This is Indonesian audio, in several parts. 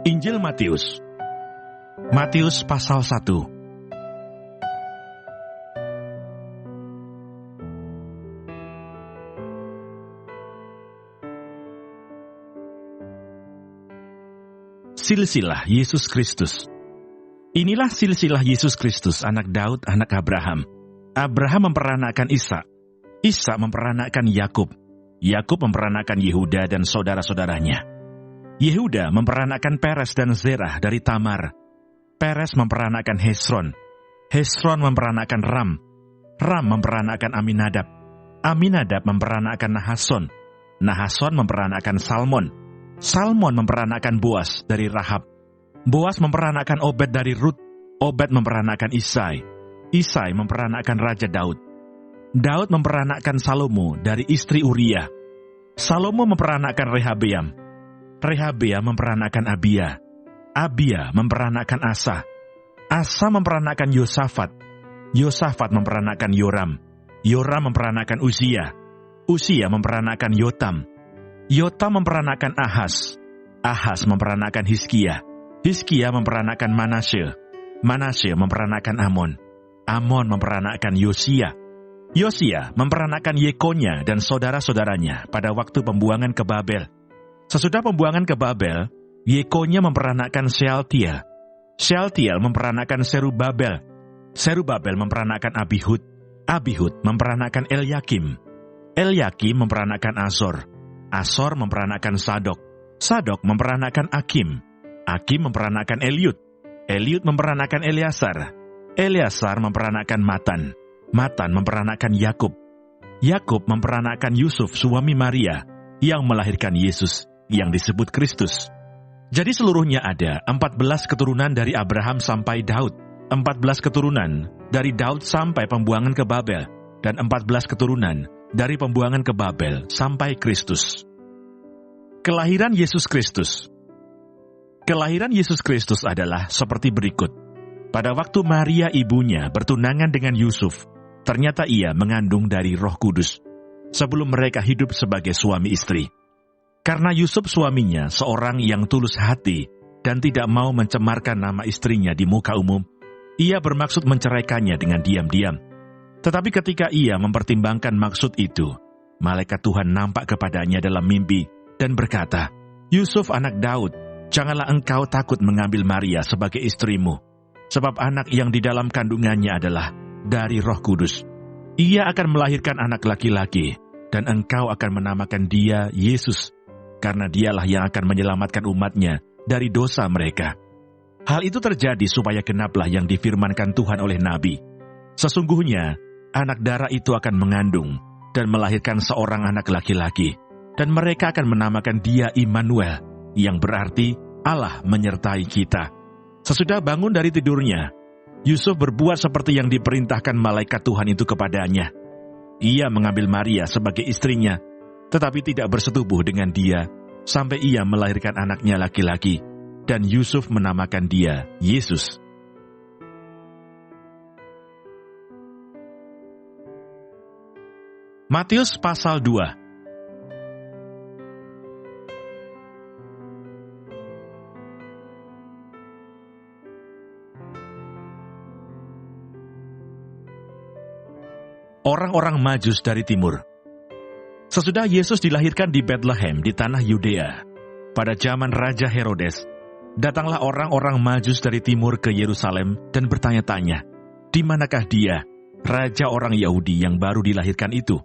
Injil Matius. Matius pasal 1. Silsilah Yesus Kristus. Inilah silsilah Yesus Kristus, anak Daud, anak Abraham. Abraham memperanakan Ishak. Ishak memperanakan Yakub. Yakub memperanakan Yehuda dan saudara-saudaranya. Yehuda memperanakan Peres dan Zerah dari Tamar. Peres memperanakan Hesron. Hesron memperanakan Ram. Ram memperanakan Aminadab. Aminadab memperanakan Nahason. Nahason memperanakan Salmon. Salmon memperanakan Boas dari Rahab. Boas memperanakan Obed dari Rut. Obed memperanakan Isai. Isai memperanakan Raja Daud. Daud memperanakan Salomo dari istri Uria. Salomo memperanakan Rehabeam. Rehabeam memperanakan Abia. Abia memperanakan Asa. Asa memperanakan Yosafat. Yosafat memperanakan Yoram. Yoram memperanakan Uzia. Uzia memperanakan Yotam. Yotam memperanakan Ahaz. Ahaz memperanakan Hizkia. Hizkia memperanakan Manasye. Manasye memperanakan Amon. Amon memperanakan Yosia. Yosia memperanakan Yekonya dan saudara-saudaranya pada waktu pembuangan ke Babel. Sesudah pembuangan ke Babel, Yekonya memperanakan Shealtiel. Shealtiel memperanakan Serubabel. Serubabel memperanakan Abihud. Abihud memperanakan Elyakim. Elyakim memperanakan Azor. Azor memperanakan Sadok. Sadok memperanakan Akim. Akim memperanakan Eliud. Eliud memperanakan Eleasar. Eleasar memperanakan Matan. Matan memperanakan Yakub. Yakub memperanakan Yusuf suami Maria yang melahirkan Yesus yang disebut Kristus. Jadi seluruhnya ada 14 keturunan dari Abraham sampai Daud, 14 keturunan dari Daud sampai pembuangan ke Babel, dan 14 keturunan dari pembuangan ke Babel sampai Kristus. Kelahiran Yesus Kristus. Kelahiran Yesus Kristus adalah seperti berikut. Pada waktu Maria ibunya bertunangan dengan Yusuf, ternyata ia mengandung dari Roh Kudus, sebelum mereka hidup sebagai suami istri. Karena Yusuf suaminya seorang yang tulus hati dan tidak mau mencemarkan nama istrinya di muka umum, ia bermaksud menceraikannya dengan diam-diam. Tetapi ketika ia mempertimbangkan maksud itu, malaikat Tuhan nampak kepadanya dalam mimpi dan berkata, "Yusuf anak Daud, janganlah engkau takut mengambil Maria sebagai istrimu, sebab anak yang di dalam kandungannya adalah dari Roh Kudus. Ia akan melahirkan anak laki-laki, dan engkau akan menamakan dia Yesus, karena dialah yang akan menyelamatkan umatnya dari dosa mereka." Hal itu terjadi supaya genaplah yang difirmankan Tuhan oleh Nabi. Sesungguhnya, anak darah itu akan mengandung dan melahirkan seorang anak laki-laki, dan mereka akan menamakan dia Immanuel, yang berarti Allah menyertai kita. Sesudah bangun dari tidurnya, Yusuf berbuat seperti yang diperintahkan malaikat Tuhan itu kepadanya. Ia mengambil Maria sebagai istrinya, tetapi tidak bersetubuh dengan dia, sampai ia melahirkan anaknya laki-laki, dan Yusuf menamakan dia Yesus. Matius pasal 2. Orang-orang Majus dari timur. Sesudah Yesus dilahirkan di Betlehem di tanah Yudea, pada zaman Raja Herodes, datanglah orang-orang Majus dari timur ke Yerusalem dan bertanya-tanya, "Di manakah dia, Raja orang Yahudi yang baru dilahirkan itu?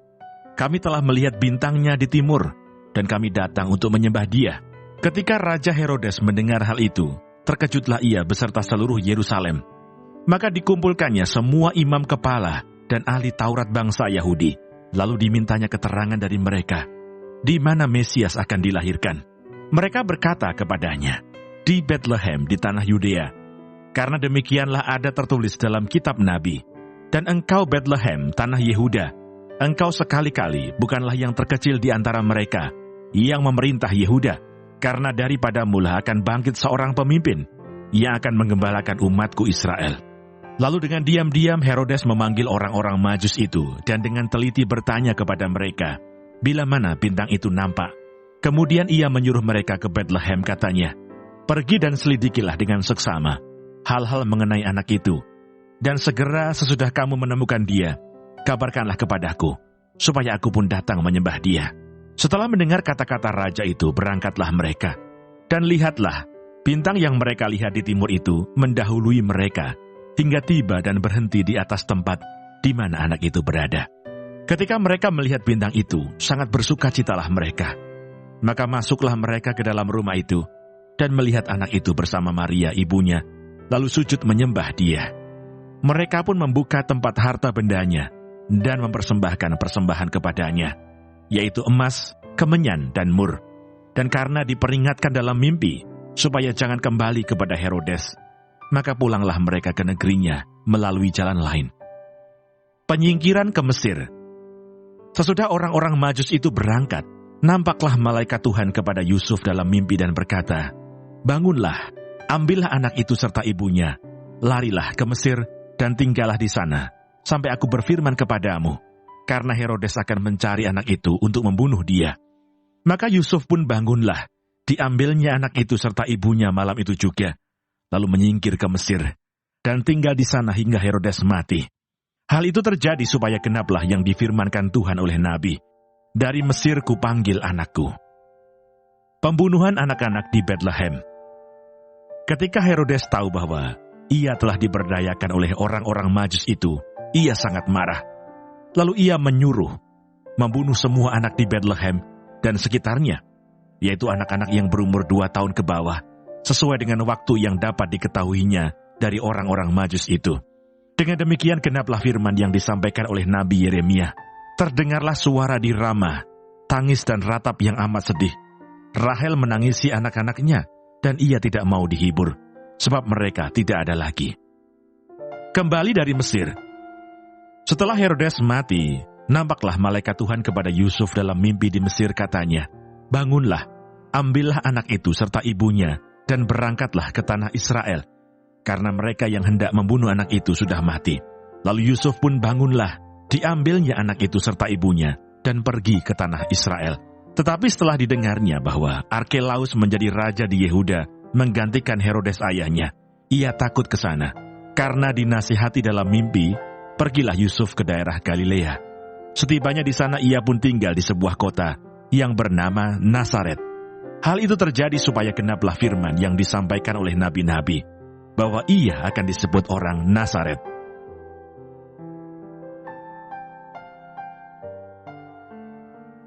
Kami telah melihat bintangnya di timur, dan kami datang untuk menyembah dia." Ketika Raja Herodes mendengar hal itu, terkejutlah ia beserta seluruh Yerusalem. Maka dikumpulkannya semua imam kepala dan ahli Taurat bangsa Yahudi. Lalu dimintanya keterangan dari mereka, di mana Mesias akan dilahirkan. Mereka berkata kepadanya, "Di Betlehem di tanah Yudea, karena demikianlah ada tertulis dalam kitab Nabi. Dan engkau Betlehem, tanah Yehuda, engkau sekali-kali bukanlah yang terkecil di antara mereka, yang memerintah Yehuda, karena daripadamulah akan bangkit seorang pemimpin, yang akan menggembalakan umatku Israel." Lalu dengan diam-diam Herodes memanggil orang-orang Majus itu dan dengan teliti bertanya kepada mereka, bila mana bintang itu nampak. Kemudian ia menyuruh mereka ke Betlehem, katanya, Pergi dan selidikilah dengan seksama hal-hal mengenai anak itu, dan segera sesudah kamu menemukan dia, kabarkanlah kepadaku, supaya aku pun datang menyembah dia." Setelah mendengar kata-kata raja itu, berangkatlah mereka. Dan lihatlah, bintang yang mereka lihat di timur itu mendahului mereka, hingga tiba dan berhenti di atas tempat di mana anak itu berada. Ketika mereka melihat bintang itu, sangat bersukacitalah mereka. Maka masuklah mereka ke dalam rumah itu, dan melihat anak itu bersama Maria ibunya, lalu sujud menyembah dia. Mereka pun membuka tempat harta bendanya, dan mempersembahkan persembahan kepadanya, yaitu emas, kemenyan, dan mur. Dan karena diperingatkan dalam mimpi, supaya jangan kembali kepada Herodes, maka pulanglah mereka ke negerinya melalui jalan lain. Penyingkiran ke Mesir. Sesudah orang-orang Majus itu berangkat, nampaklah malaikat Tuhan kepada Yusuf dalam mimpi dan berkata, "Bangunlah, ambillah anak itu serta ibunya, larilah ke Mesir dan tinggallah di sana, sampai aku berfirman kepadamu, karena Herodes akan mencari anak itu untuk membunuh dia." Maka Yusuf pun bangunlah, diambilnya anak itu serta ibunya malam itu juga, lalu menyingkir ke Mesir, dan tinggal di sana hingga Herodes mati. Hal itu terjadi supaya genaplah yang difirmankan Tuhan oleh Nabi, "Dari Mesir kupanggil anakku." Pembunuhan anak-anak di Betlehem. Ketika Herodes tahu bahwa ia telah diberdayakan oleh orang-orang Majus itu, ia sangat marah. Lalu ia menyuruh membunuh semua anak di Betlehem dan sekitarnya, yaitu anak-anak yang berumur 2 tahun ke bawah, sesuai dengan waktu yang dapat diketahuinya dari orang-orang Majus itu. Dengan demikian genaplah firman yang disampaikan oleh Nabi Yeremia. Terdengarlah suara di Rama, tangis dan ratap yang amat sedih. Rahel menangisi anak-anaknya, dan ia tidak mau dihibur, sebab mereka tidak ada lagi. Kembali dari Mesir. Setelah Herodes mati, nampaklah malaikat Tuhan kepada Yusuf dalam mimpi di Mesir, katanya, "Bangunlah, ambillah anak itu serta ibunya, dan berangkatlah ke tanah Israel, karena mereka yang hendak membunuh anak itu sudah mati." Lalu Yusuf pun bangunlah, diambilnya anak itu serta ibunya, dan pergi ke tanah Israel. Tetapi setelah didengarnya bahwa Arkelaus menjadi raja di Yehuda, menggantikan Herodes ayahnya, ia takut ke sana. Karena dinasihati dalam mimpi, pergilah Yusuf ke daerah Galilea. Setibanya di sana ia pun tinggal di sebuah kota yang bernama Nazaret. Hal itu terjadi supaya genaplah firman yang disampaikan oleh nabi-nabi, bahwa ia akan disebut orang Nazaret.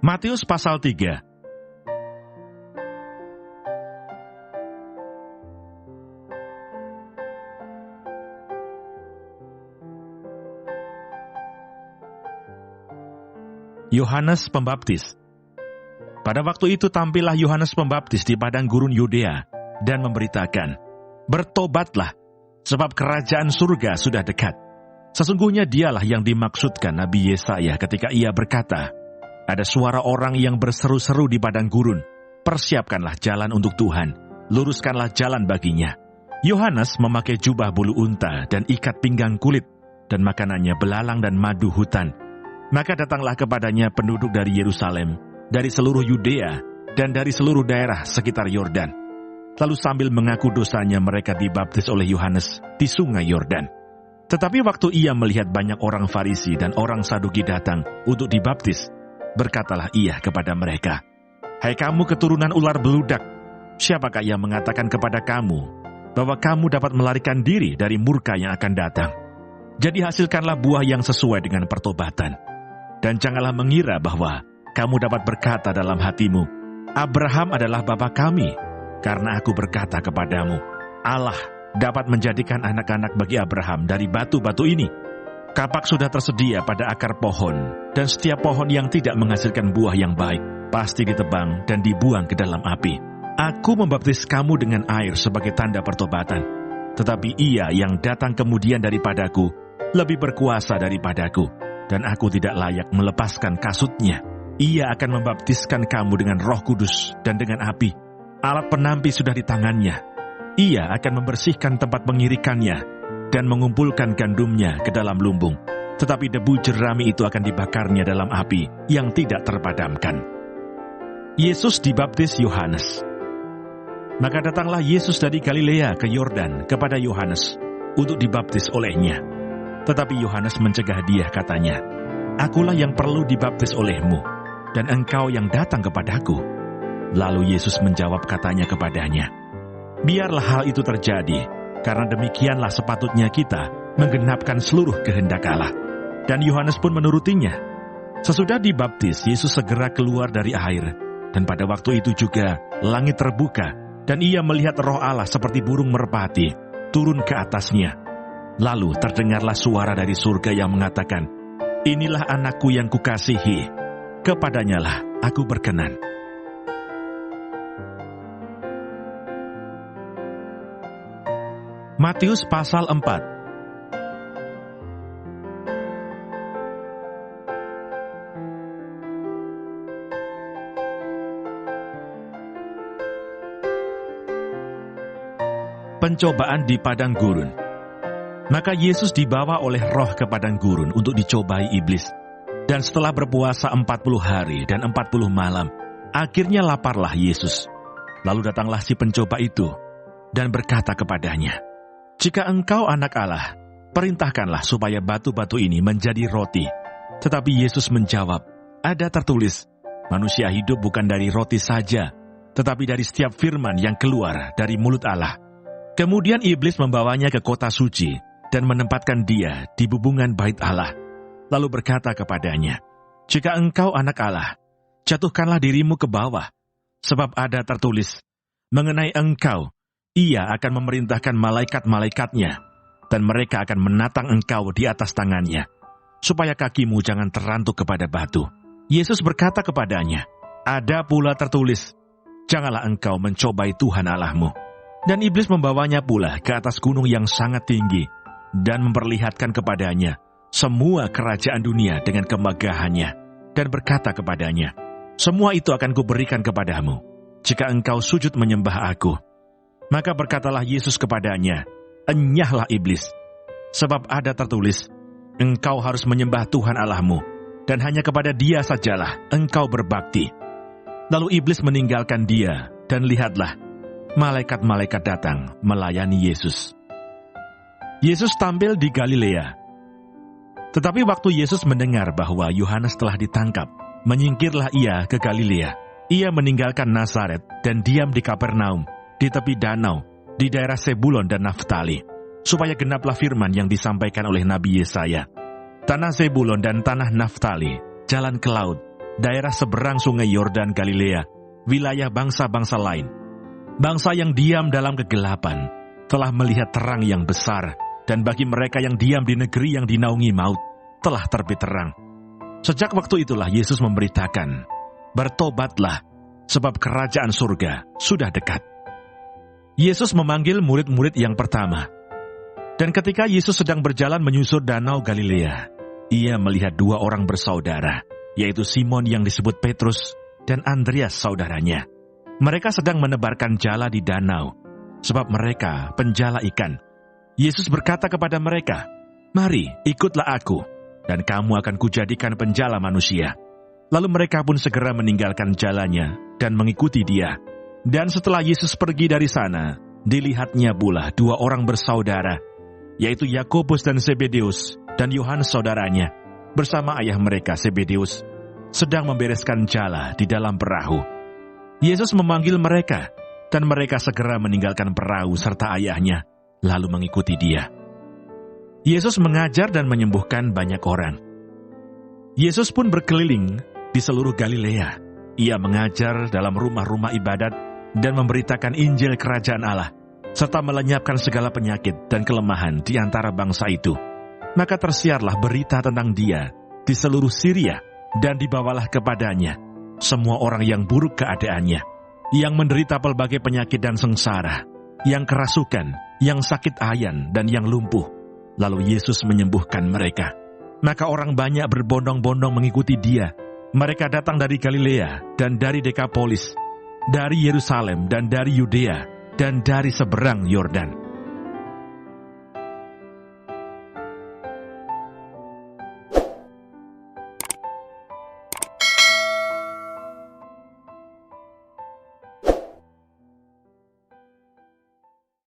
Matius pasal 3. Yohanes Pembaptis. Pada waktu itu tampillah Yohanes Pembaptis di padang gurun Yudea dan memberitakan, "Bertobatlah, sebab kerajaan surga sudah dekat." Sesungguhnya dialah yang dimaksudkan Nabi Yesaya ketika ia berkata, "Ada suara orang yang berseru-seru di padang gurun, persiapkanlah jalan untuk Tuhan, luruskanlah jalan baginya." Yohanes memakai jubah bulu unta dan ikat pinggang kulit, dan makanannya belalang dan madu hutan. Maka datanglah kepadanya penduduk dari Yerusalem, dari seluruh Yudea, dan dari seluruh daerah sekitar Yordan. Lalu sambil mengaku dosanya mereka dibaptis oleh Yohanes di sungai Yordan. Tetapi waktu ia melihat banyak orang Farisi dan orang Saduki datang untuk dibaptis, berkatalah ia kepada mereka, "Hai kamu keturunan ular beludak, siapakah yang mengatakan kepada kamu bahwa kamu dapat melarikan diri dari murka yang akan datang? Jadi hasilkanlah buah yang sesuai dengan pertobatan. Dan janganlah mengira bahwa kamu dapat berkata dalam hatimu, Abraham adalah bapa kami, karena aku berkata kepadamu, Allah dapat menjadikan anak-anak bagi Abraham dari batu-batu ini. Kapak sudah tersedia pada akar pohon, dan setiap pohon yang tidak menghasilkan buah yang baik pasti ditebang dan dibuang ke dalam api. Aku membaptis kamu dengan air sebagai tanda pertobatan, tetapi ia yang datang kemudian daripadaku lebih berkuasa daripadaku, dan aku tidak layak melepaskan kasutnya. Ia akan membaptiskan kamu dengan Roh Kudus dan dengan api. Alat penampi sudah di tangannya. Ia akan membersihkan tempat pengirikannya dan mengumpulkan gandumnya ke dalam lumbung. Tetapi debu jerami itu akan dibakarnya dalam api yang tidak terpadamkan." Yesus dibaptis Yohanes. Maka datanglah Yesus dari Galilea ke Yordan kepada Yohanes untuk dibaptis olehnya. Tetapi Yohanes mencegah dia, katanya, "Akulah yang perlu dibaptis olehmu, dan engkau yang datang kepadaku." Lalu Yesus menjawab, katanya kepadanya, "Biarlah hal itu terjadi, karena demikianlah sepatutnya kita menggenapkan seluruh kehendak Allah." Dan Yohanes pun menurutinya. Sesudah dibaptis, Yesus segera keluar dari air, dan pada waktu itu juga langit terbuka, dan ia melihat Roh Allah seperti burung merpati turun ke atasnya. Lalu terdengarlah suara dari surga yang mengatakan, "Inilah anakku yang kukasihi, kepadanyalah aku berkenan." Matius pasal 4. Pencobaan di padang gurun. Maka Yesus dibawa oleh Roh ke padang gurun untuk dicobai iblis. Dan setelah berpuasa 40 hari dan 40 malam, akhirnya laparlah Yesus. Lalu datanglah si pencoba itu dan berkata kepadanya, "Jika engkau anak Allah, perintahkanlah supaya batu-batu ini menjadi roti." Tetapi Yesus menjawab, "Ada tertulis, manusia hidup bukan dari roti saja, tetapi dari setiap firman yang keluar dari mulut Allah." Kemudian iblis membawanya ke kota suci dan menempatkan dia di bubungan bait Allah. Lalu berkata kepadanya, "Jika engkau anak Allah, jatuhkanlah dirimu ke bawah, sebab ada tertulis, mengenai engkau, ia akan memerintahkan malaikat-malaikatnya, dan mereka akan menatang engkau di atas tangannya, supaya kakimu jangan terantuk kepada batu." Yesus berkata kepadanya, "Ada pula tertulis, janganlah engkau mencobai Tuhan Allahmu." Dan iblis membawanya pula ke atas gunung yang sangat tinggi, dan memperlihatkan kepadanya semua kerajaan dunia dengan kemegahannya, dan berkata kepadanya, "Semua itu akan kuberikan kepadamu, jika engkau sujud menyembah aku." Maka berkatalah Yesus kepadanya, "Enyahlah iblis, sebab ada tertulis, engkau harus menyembah Tuhan Allahmu, dan hanya kepada Dia sajalah engkau berbakti." Lalu iblis meninggalkan dia, dan lihatlah, malaikat-malaikat datang melayani Yesus. Yesus tampil di Galilea. Tetapi waktu Yesus mendengar bahwa Yohanes telah ditangkap, menyingkirlah ia ke Galilea. Ia meninggalkan Nazaret dan diam di Kapernaum, di tepi danau, di daerah Sebulon dan Naftali, supaya genaplah firman yang disampaikan oleh Nabi Yesaya. Tanah Sebulon dan tanah Naftali, jalan ke laut, daerah seberang sungai Yordan Galilea, wilayah bangsa-bangsa lain. Bangsa yang diam dalam kegelapan telah melihat terang yang besar, dan bagi mereka yang diam di negeri yang dinaungi maut telah terbit terang. Sejak waktu itulah Yesus memberitakan, "Bertobatlah, sebab kerajaan surga sudah dekat." Yesus memanggil murid-murid yang pertama. Dan ketika Yesus sedang berjalan menyusur danau Galilea, ia melihat dua orang bersaudara, yaitu Simon yang disebut Petrus dan Andreas saudaranya. Mereka sedang menebarkan jala di danau, sebab mereka penjala ikan. Yesus berkata kepada mereka, "Mari, ikutlah aku, dan kamu akan kujadikan penjala manusia." Lalu mereka pun segera meninggalkan jalannya dan mengikuti dia. Dan setelah Yesus pergi dari sana, dilihatnya pula dua orang bersaudara, yaitu Yakobus dan Zebedeus, dan Yohanes saudaranya, bersama ayah mereka Zebedeus, sedang membereskan jala di dalam perahu. Yesus memanggil mereka, dan mereka segera meninggalkan perahu serta ayahnya, lalu mengikuti dia. Yesus mengajar dan menyembuhkan banyak orang. Yesus pun berkeliling di seluruh Galilea. Ia mengajar dalam rumah-rumah ibadat dan memberitakan Injil Kerajaan Allah, serta melenyapkan segala penyakit dan kelemahan di antara bangsa itu. Maka tersiarlah berita tentang dia di seluruh Syria, dan dibawalah kepadanya semua orang yang buruk keadaannya, yang menderita pelbagai penyakit dan sengsara, yang kerasukan, yang sakit ayan, dan yang lumpuh. Lalu Yesus menyembuhkan mereka. Maka orang banyak berbondong-bondong mengikuti dia. Mereka datang dari Galilea dan dari Dekapolis, dari Yerusalem dan dari Yudea dan dari seberang Yordan.